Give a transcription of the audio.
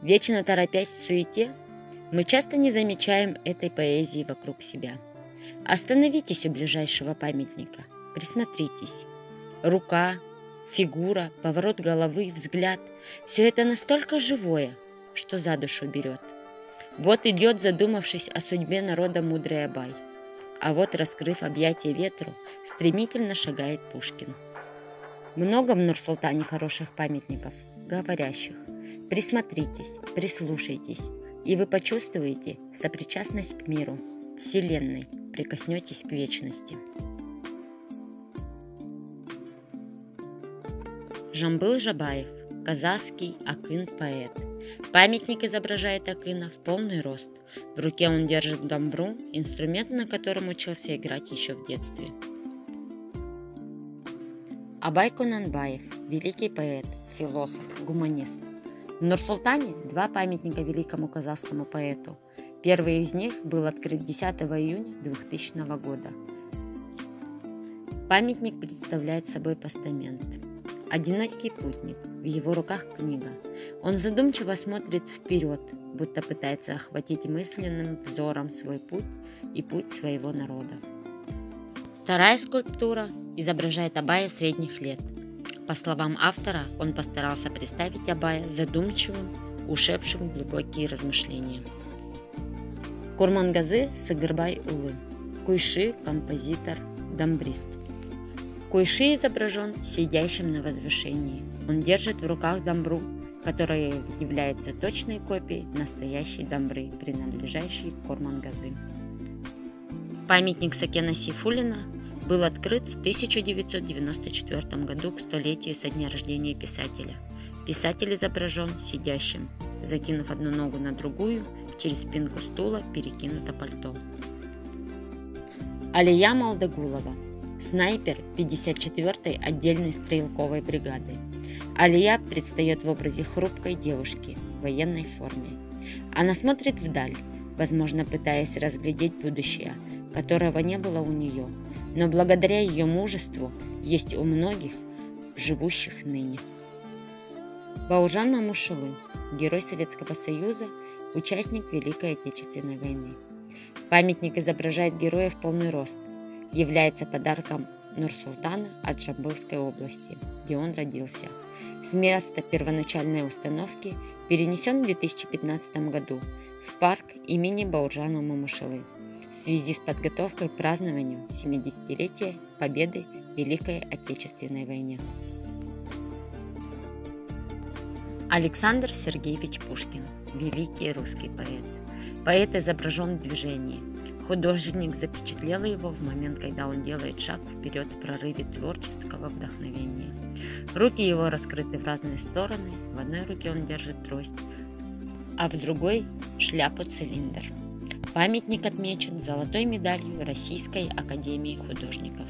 Вечно торопясь в суете, мы часто не замечаем этой поэзии вокруг себя. Остановитесь у ближайшего памятника, присмотритесь. Рука, фигура, поворот головы, взгляд – все это настолько живое, что за душу берет. Вот идет, задумавшись о судьбе народа, мудрый Абай. А вот, раскрыв объятия ветру, стремительно шагает Пушкин. Много в Нур-Султане хороших памятников, говорящих. Присмотритесь, прислушайтесь, и вы почувствуете сопричастность к миру, к Вселенной, прикоснетесь к вечности. Жамбыл Жабаев, казахский акын-поэт. Памятник изображает акына в полный рост. В руке он держит дамбру, инструмент, на котором учился играть еще в детстве. Абай Кунанбаев, великий поэт, философ, гуманист. В Нур-Султане два памятника великому казахскому поэту. Первый из них был открыт 10 июня 2000 года. Памятник представляет собой постамент. Одинокий путник, в его руках книга. Он задумчиво смотрит вперед, будто пытается охватить мысленным взором свой путь и путь своего народа. Вторая скульптура изображает Абая средних лет. По словам автора, он постарался представить Абая задумчивым, ушедшим в глубокие размышления. Курмангазы Сагырбай Улы, Куйши – композитор, дамбрист. Куйши изображен сидящим на возвышении. Он держит в руках дамбру, которая является точной копией настоящей дамбры, принадлежащей Курмангазы. Памятник Сакена Сейфуллина был открыт в 1994 году к столетию со дня рождения писателя. Писатель изображен сидящим, закинув одну ногу на другую, через спинку стула перекинуто пальто. Алия Малдагулова, снайпер 54-й отдельной стрелковой бригады. Алия предстает в образе хрупкой девушки в военной форме. Она смотрит вдаль, возможно, пытаясь разглядеть будущее, которого не было у нее, но благодаря ее мужеству есть у многих, живущих ныне. Баужан Мамушылы, герой Советского Союза, участник Великой Отечественной войны. Памятник изображает героя в полный рост, является подарком Нур-Султана от Жамбылской области, где он родился. С места первоначальной установки перенесен в 2015 году в парк имени Баужана Мамушылы в связи с подготовкой к празднованию 70-летия Победы в Великой Отечественной войне. Александр Сергеевич Пушкин, великий русский поэт. Поэт изображен в движении. Художник запечатлел его в момент, когда он делает шаг вперед в прорыве творческого вдохновения. Руки его раскрыты в разные стороны, в одной руке он держит трость, а в другой – шляпу-цилиндр. Памятник отмечен золотой медалью Российской академии художников.